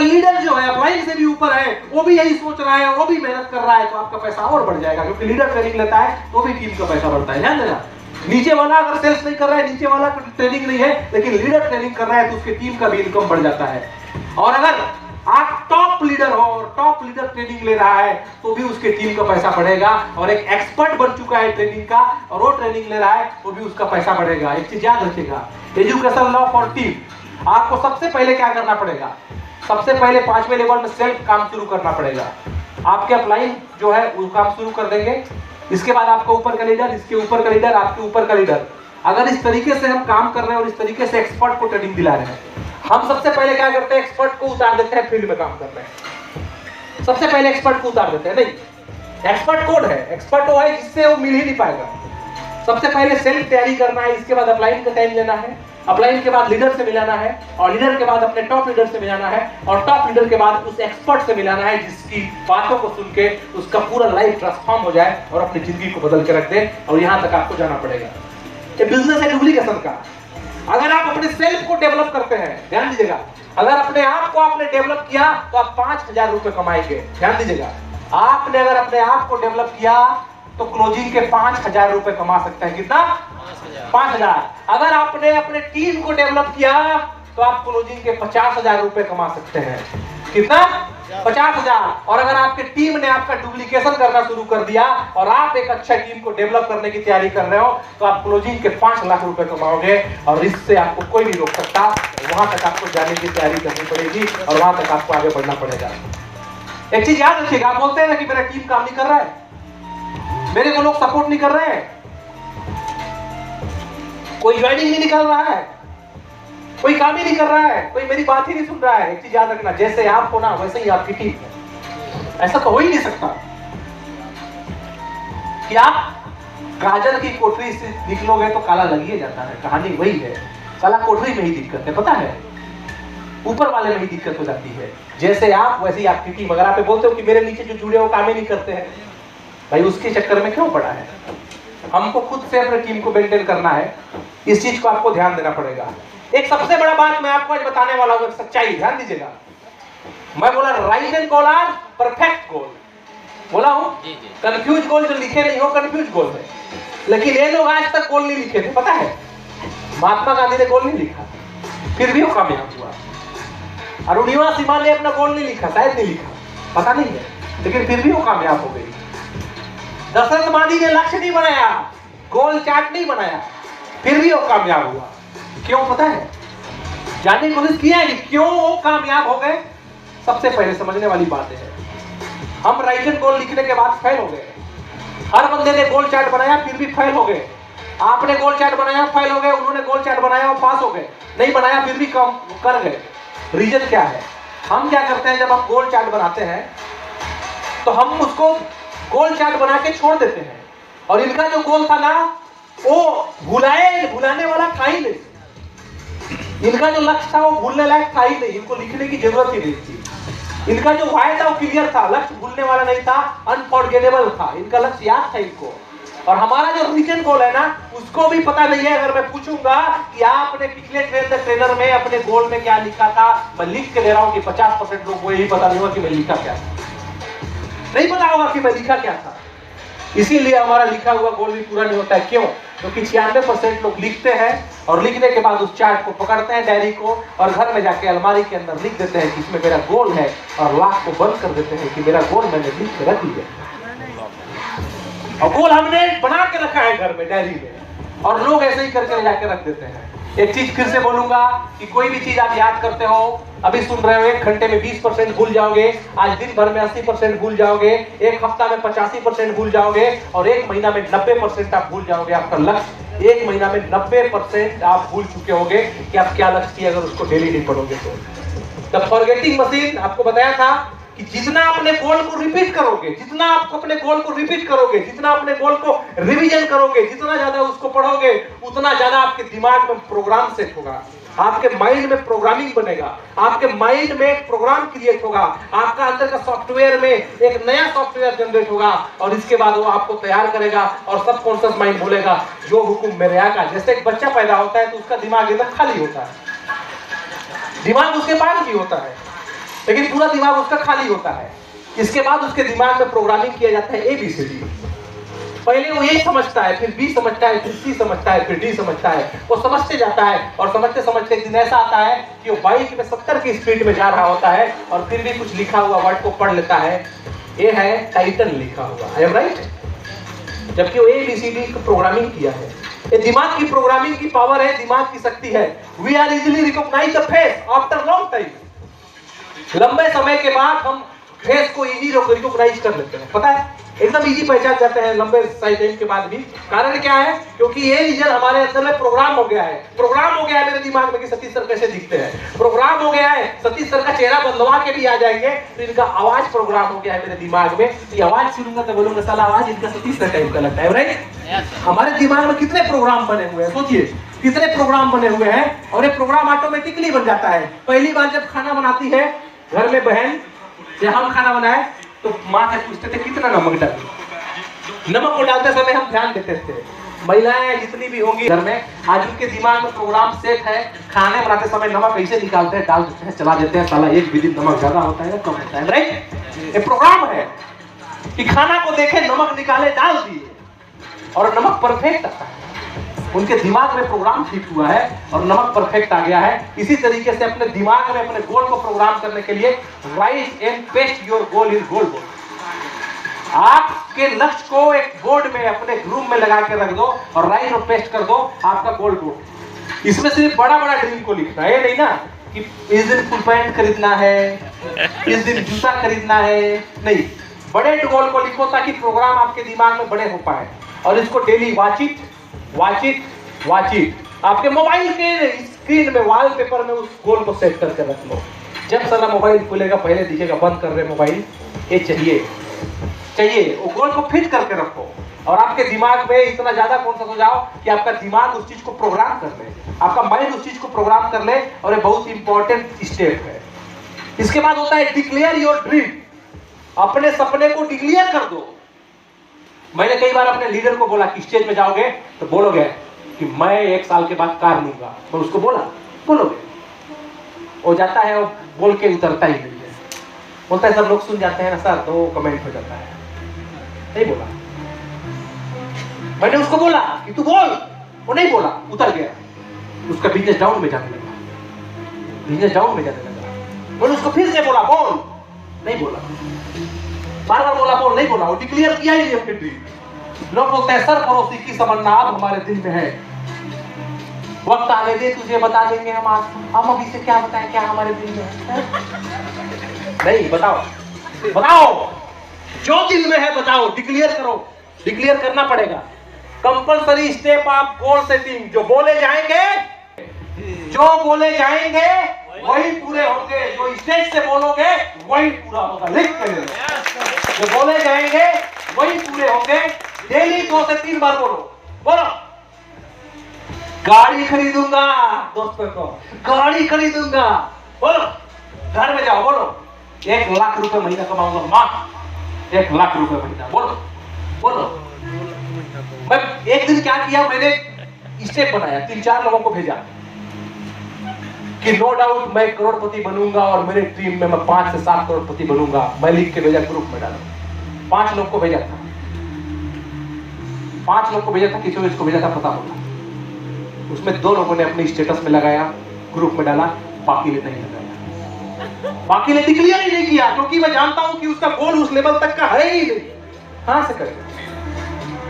Leader जो है upline से भी ऊपर है, वो भी यही सोच रहा है, वो भी मेहनत कर रहा है, तो आपका पैसा और बढ़ जाएगा, क्योंकि लीडर ट्रेनिंग लेता है तो भी टीम का पैसा बढ़ता है। ध्यान देना, नीचे वाला अगर सेल्स नहीं कर रहा है, नीचे वाला ट्रेनिंग नहीं है, लेकिन लीडर ट्रेनिंग कर रहा है, तो उसकी टीम का भी इनकम बढ़ जाता है। और अगर आप टॉप लीडर हो और टॉप लीडर ट्रेनिंग ले रहा है, तो भी उसके टीम का पैसा बढ़ेगा। और एक एक्सपर्ट बन चुका है ट्रेनिंग का और वो ट्रेनिंग ले रहा है, तो भी उसका पैसा बढ़ेगा। एक चीज याद रखिएगा, एजुकेशन लॉ फॉर टीम। आपको सबसे पहले क्या करना पड़ेगा? सबसे पहले 5वें लेवल में सेल्फ काम शुरू करना पड़ेगा। आपके अपलाइन जो है वो काम शुरू कर देंगे, इसके बाद आपका ऊपर का लीडर, इसके ऊपर का लीडर, आपके ऊपर का लीडर। अगर इस तरीके से हम काम कर रहे हैं और इस तरीके से एक्सपर्ट को ट्रेनिंग दिला रहे हैं, हम सबसे पहले क्या करते हैं? एक्सपर्ट को उतार देते हैं फील्ड में काम कर रहे हैं। सबसे पहले एक्सपर्ट को उतार देते हैं। नहीं, एक्सपर्ट कौन है? एक्सपर्ट वो है जिससे वो मिल ही नहीं पाएगा। सबसे पहले सेल्फ तैयारी करना है, इसके बाद अपलाइन का टाइम लेना है, अपलाइन के बाद लीडर से मिलाना है, और लीडर के बाद अपने टॉप लीडर से मिलाना है, और टॉप लीडर के बाद उस एक्सपर्ट से मिलाना है जिसकी बातों को सुन के उसका पूरा लाइफ ट्रांसफॉर्म हो जाए और अपनी जिंदगी को बदल के रख दे। और यहां तक आपको जाना पड़ेगा। ये बिजनेस है डुप्लीकेशन का। अगर आप अपने सेल्फ को डेवलप करते हैं, ध्यान दीजिएगा, अगर अपने आप को आपने डेवलप किया तो आप 5000 रुपए कमाएंगे। ध्यान दीजिएगा, आपने अगर अपने आप को डेवलप किया तो क्लोजिंग के 5000 रुपए कमा सकते हैं। कितना? 5000। अगर आपने अपने टीम को डेवलप किया तो आप क्लोजिंग के 50000 रुपए कमा सकते हैं। कितना? 50000। और अगर आपके टीम ने आपका डुप्लीकेशन करना शुरू कर दिया और आप एक अच्छा टीम को डेवलप करने की तैयारी कर रहे हो, तो आप क्लोजिंग के 5 लाख रुपए कमाओगे। और इससे आपको कोई नहीं रोक सकता। वहां तक आपको जाने की तैयारी करनी पड़ेगी और वहां तक आपको आगे बढ़ना पड़ेगा। एक चीज याद रखिएगा, आप बोलते हैं ना कि मेरा टीम काम नहीं कर रहा है, मेरे को लोग सपोर्ट नहीं कर रहे हैं, कोई ज्वाइनिंग नहीं निकल रहा है, कोई काम ही नहीं कर रहा है, कोई मेरी बात ही नहीं सुन रहा है। एक चीज याद रखना, जैसे आप हो ना वैसे ही आपकी टीम है। ऐसा तो हो ही नहीं सकता कि आप काजल की कोठरी से निकलोगे तो काला लग ही जाता है। कहानी वही है, काला कोठरी में ही दिक्कत है, पता है, ऊपर वाले में ही दिक्कत हो जाती है। जैसे आप वैसे ही आपकी टीम। अगर आप बोलते हो कि मेरे नीचे जो जुड़े हो काम ही नहीं करते हैं, भाई उसके चक्कर में क्यों पड़ा है? हमको खुद से अपने टीम को मेंटेन करना है, इस चीज को आपको ध्यान देना पड़ेगा। एक सबसे बड़ा बात मैं आपको आज बताने वाला हूं, सच्चाई, ध्यान दीजिएगा। मैं बोला राइट एंड गोल आर परफेक्ट गोल, बोला हूं। कंफ्यूज गोल जो लिखे नहीं हो, कंफ्यूज गोल है। लेकिन ये लोग आज तक गोल नहीं लिखे थे, पता है? महात्मा गांधी ने गोल नहीं लिखा, फिर भी वो कामयाब हुआ। अरुणिमा सिन्हा ने अपना गोल नहीं लिखा, शायद नहीं लिखा, पता नहीं है, लेकिन फिर भी वो कामयाब हो गई। दशरथ मांझी ने लक्ष्य नहीं बनाया, गोल चार्ट नहीं बनाया, फिर भी वो कामयाब हुआ। क्यों पता है? जानने की कोशिश किया है कि क्यों वो कामयाब हो गए? सबसे पहले समझने वाली बात है, हम राइट एंड गोल लिखने के बाद फेल हो गए। हर बंदे ने गोल चार्ट बनाया फिर भी फेल हो गए। आपने गोल चार्ट बनाया फेल हो गए, उन्होंने गोल चार्ट बनाया और पास हो गए, नहीं बनाया फिर भी कम कर गए। रीजन क्या है? हम क्या करते हैं, जब हम गोल चार्ट बनाते हैं तो हम उसको गोल चार्ट बना के छोड़ देते हैं। और इनका जो गोल था ना, वो भुलाने वाला था ही नहीं। इनका जो लक्ष्य था वो भूलने लायक था ही नहीं, इनको लिखने की जरूरत ही नहीं थी। इनका जो वाय था वो क्लियर था, लक्ष्य भूलने वाला नहीं था, अनफॉरगेटेबल था। इनका लक्ष्य याद था इनको। और हमारा जो रिटन गोल है ना, उसको भी पता नहीं है। अगर मैं पूछूंगा कि आपने पिछले ट्रेलर में अपने गोल में क्या लिखा था, मैं लिख के दे रहा हूं कि 50% लोग को यही पता नहीं होगा कि मैं लिखा क्या था, नहीं पता होगा कि मैं लिखा क्या था। इसीलिए हमारा लिखा हुआ गोल भी पूरा नहीं होता है। क्यों? क्योंकि 96% लोग लिखते हैं और लिखने के बाद उस चार्ट को पकड़ते हैं, डायरी को, और घर में जाके अलमारी के अंदर लिख देते हैं कि इसमें मेरा गोल है, और लाख को बंद कर देते हैं कि मेरा गोल मैंने लिख के रख लिया। और गोल हमने बना के रखा है घर में, डायरी में, और लोग ऐसे ही करके जाके रख देते हैं। एक चीज फिर से बोलूंगा कि कोई भी चीज आप याद करते हो, अभी सुन रहे हो, 1 घंटे में 20% भूल जाओगे, आज दिन भर में 80% भूल जाओगे, एक हफ्ता में 85% भूल जाओगे, और 1 महीना में 90% आप भूल जाओगे। आपका लक्ष्य 1 महीना में 90% आप भूल चुके होगे कि आप क्या लक्ष्य किया, अगर उसको डेली नहीं पढ़ोगे तो। द फॉरगेटिंग मशीन, आपको बताया था कि जितना अपने गोल को रिपीट करोगे, जितना आप अपने गोल को रिपीट करोगे, जितना अपने गोल को रिवीजन करोगे, जितना ज्यादा उसको पढ़ोगे, उतना ज्यादा आपके दिमाग में प्रोग्राम सेट होगा, आपके माइंड में प्रोग्रामिंग बनेगा, आपके माइंड में एक प्रोग्राम क्रिएट होगा, आपका अंदर का सॉफ्टवेयर में एक नया सॉफ्टवेयर जनरेट होगा, और इसके बाद वो आपको तैयार करेगा। और सबकॉन्शियस माइंड बोलेगा जो हुक्म मेरे आका। जैसे एक बच्चा पैदा होता है तो उसका दिमाग एकदम खाली होता है, दिमाग उसके पास भी होता है, लेकिन पूरा दिमाग उसका खाली होता है। इसके बाद उसके दिमाग में प्रोग्रामिंग किया जाता है ABCD। पहले वो A समझता है, फिर B समझता है, फिर C समझता है, फिर D समझता है। वो समझते जाता है और समझते समझते एक दिन ऐसा आता है कि वो बाइक में 70 की स्पीड में जा रहा होता है और फिर भी कुछ लिखा हुआ वर्ड को पढ़ लेता है। ये है टाइटन लिखा हुआ, आई एम राइट? जबकि वो ABCD को प्रोग्रामिंग किया है। ये दिमाग की प्रोग्रामिंग की पावर है, दिमाग की शक्ति है। We are easily recognise the face after long time. लंबे समय के बाद हम फेस को इजी रिकॉग्नाइज कर लेते हैं, पता है, एकदम इजी पहचान जाते हैं लंबे टाइम के बाद भी। कारण क्या है? क्योंकि ये रीजन हमारे अंदर में प्रोग्राम हो गया है। प्रोग्राम हो गया है मेरे दिमाग में कि सतीश सर कैसे दिखते हैं। प्रोग्राम हो गया है, सतीश सर का चेहरा बदलवा के भी आ जाएंगे तो इनका आवाज प्रोग्राम हो गया है मेरे दिमाग में। ये आवाज सुनूंगा तो बोलूंगा साला आवाज इनका सतीश सर टाइप का लगता है, राइट? हमारे दिमाग में कितने प्रोग्राम बने हुए हैं, सोचिए कितने प्रोग्राम बने हुए हैं और ये प्रोग्राम ऑटोमेटिकली बन जाता है। पहली बार जब खाना बनाती है घर में बहन, जब हम खाना बनाए तो माँ से पूछते थे कितना नमक डालें। नमक को डालते समय हम ध्यान देते थे। महिलाएं जितनी भी होंगी घर में, आज उनके दिमाग में प्रोग्राम सेट है। खाने बनाते समय नमक ऐसे निकालते हैं, डाल देते हैं, चला देते हैं, साला एक भी दिन नमक ज्यादा होता है कम होता है, राइट? ये प्रोग्राम है कि खाना को देखे, नमक निकाले, डाल दिए और नमक परफेक्ट आता है। उनके दिमाग में प्रोग्राम ठीक हुआ है और नमक परफेक्ट आ गया है। इसी तरीके से अपने दिमाग में अपने गोल को प्रोग्राम करने के लिए right and paste your goal in goal board. आपके लक्ष्य को एक बोर्ड में अपने रूम में लगा के रख दो और राइट और पेस्ट कर दो आपका गोल बोर्ड। इसमें सिर्फ बड़ा बड़ा ड्रीम को लिखना है, नहीं ना कि इस दिन फुल पैंट खरीदना है, इस दिन जूता खरीदना है, नहीं, बड़े गोल को लिखो ताकि प्रोग्राम आपके दिमाग में बड़े हो पाए। और इसको daily watch it watch it watch it. आपके मोबाइल के स्क्रीन में वॉलपेपर में उस गोल को सेट करके रख लो। जब साला मोबाइल खुलेगा पहले दिखेगा बंद कर रहे मोबाइल, ये चाहिए वो गोल को फिट करके रखो। और आपके दिमाग में इतना ज्यादा कॉन्सेंट्रेट हो जाओ कि आपका दिमाग उस चीज को प्रोग्राम कर ले, आपका माइंड उस चीज को प्रोग्राम कर ले। और ये बहुत इंपॉर्टेंट स्टेप है। इसके बाद होता है डिक्लेयर योर ड्रीम। अपने सपने को डिक्लेयर कर दो। मैंने कई बार अपने लीडर को बोला कि स्टेज में जाओगे तो बोलोगे कि मैं 1 साल के बाद कार लूंगा। मैं उसको बोला बोलोगे, वो जाता है, वो बोल के उतरता ही नहीं है। बोलता है सब लोग सुन जाते हैं ना सर, तो कमेंट हो जाता है। नहीं बोला। मैंने उसको बोला कि तू बोल, वो नहीं बोला, उतर गया। उसका बिजनेस डाउन में जाने लगा, बिजनेस डाउन में जाने लगा। मैंने उसको फिर से बोला बोल, नहीं बोला। बार बार बोला बोल, नहीं बोला। वो डिक्लेयर किया ही नहीं अपनी ड्रीम। लोग बोलते हैं सर पड़ोसी की तमन्ना अब हमारे दिल में है, वक्त आने दे तुझे बता देंगे हम। आज हम अभी से क्या बताएं क्या हमारे दिल में है? नहीं, बताओ जो दिल में है बताओ, डिक्लेयर करो। डिक्लेयर करना पड़ेगा। Compulsory step of goal setting. जो बोले जाएंगे वही पूरे होंगे। जो स्टेज से बोलोगे वही पूरा होगा। लिख के जो बोले जाएंगे वही पूरे होंगे। डेली 2 से 3 बार बोलो। गाड़ी खरीदूंगा, दोस्तों को गाड़ी खरीदूंगा, बोलो। घर में जाओ बोलो 1 लाख रुपए महीना कमाऊंगा, माँ 1 लाख रुपए महीना, बोलो। मैं एक दिन क्या किया, मैंने स्टेप बनाया, 3-4 लोगों को भेजा कि नो डाउट मैं करोड़पति बनूंगा और मेरे ड्रीम में मैं 5 से 7 करोड़पति बनूंगा। मैं लिख के भेजा, ग्रुप में डाला। 5 लोग को भेजा था, 5 लोग को भेजा था। किसी को इसको भेजा था पता होगा। उसमें 2 लोगों ने अपने स्टेटस में लगाया, ग्रुप में डाला, बाकी ने नहीं लगाया। बाकी ने डिक्लेयर ही नहीं किया, क्योंकि मैं जानता हूं कि उसका गोल उस लेवल तक का है ही नहीं। कहां से करेगा?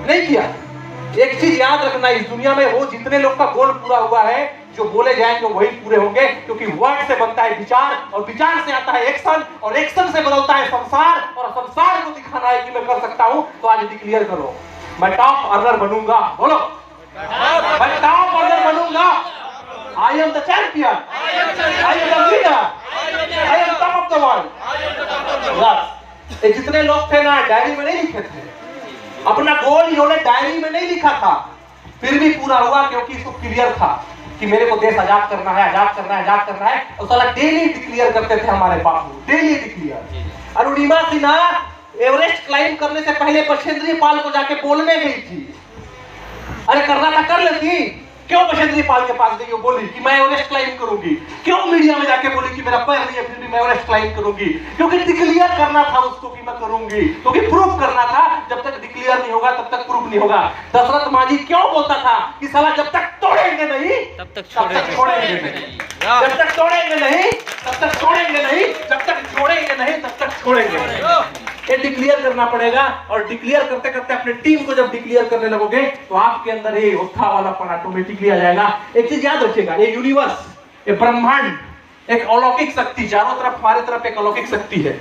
नहीं किया। एक चीज याद रखना, इस दुनिया में वो जितने लोग का गोल पूरा हुआ है, जो बोले जाएंगे वही पूरे होंगे। क्योंकि वर्ड से बनता है विचार, और विचार से आता है एक्शन, और एक्शन से बदलता है संसार, और संसार को दिखाना है कि मैं कर सकता हूं। तो आज डिक्लेयर करो, मैं टॉप अर्नर बनूंगा। बोलो, मैं टॉप अर्नर बनूंगा। I am the champion, I am the leader, I am top of the world. ये जितने लोग थे ना, डायरी में नहीं लिखे थे अपना गोल, इन्होंने डायरी में नहीं लिखा था, फिर भी पूरा हुआ, क्योंकि इसको क्लियर था कि मेरे को देश आजाद करना है, आजाद करना है, आजाद करना है। और साला डेली डिक्लेयर करते थे हमारे बापू, daily declare. Arunima Sinha Everest climb करने से पहले बछेंद्री पाल को जाके बोलने गई थी, अरे करना था कर लेती, क्यों बछेंद्री पाल के पास गई, वो बोली कि मैं एवरेस्ट क्लाइंब करूंगी। क्यों मीडिया में जाके बोली कि मेरा पैर नहीं है फिर भी मैं एवरेस्ट क्लाइंब करूंगी? क्योंकि डिक्लेयर करना था उसको कि मैं करूंगी, क्योंकि प्रूफ करना था। जब तक डिक्लेयर नहीं होगा तब तक प्रूफ नहीं होगा। दशरथ मांझी क्यों बोलता था कि साला जब तक तोड़ेंगे नहीं तब तक छोड़ेंगे नहीं, जब तक तोड़ेंगे नहीं तब तक छोड़ेंगे नहीं, जब तक छोड़ेंगे नहीं तब तक छोड़ेंगे नहीं। ये डिक्लेयर करना पड़ेगा। और डिक्लेयर करते करते अपने टीम को जब डिक्लेयर करने लगोगे तो आपके अंदर ये उत्था वाला पन ऑटोमेटिकली आ जाएगा। एक चीज याद रखिएगा, ये यूनिवर्स, ये ब्रह्मांड एक अलौकिक शक्ति, चारों तरफ हमारे तरफ एक अलौकिक शक्ति है,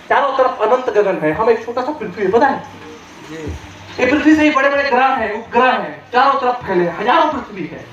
चारों तरफ अनंत गगन है, हम एक छोटा सा पृथ्वी है, पता है? ये पृथ्वी से ही बड़े बड़े ग्रह हैं, उपग्रह हैं, चारों तरफ फैले हजारों पृथ्वी है।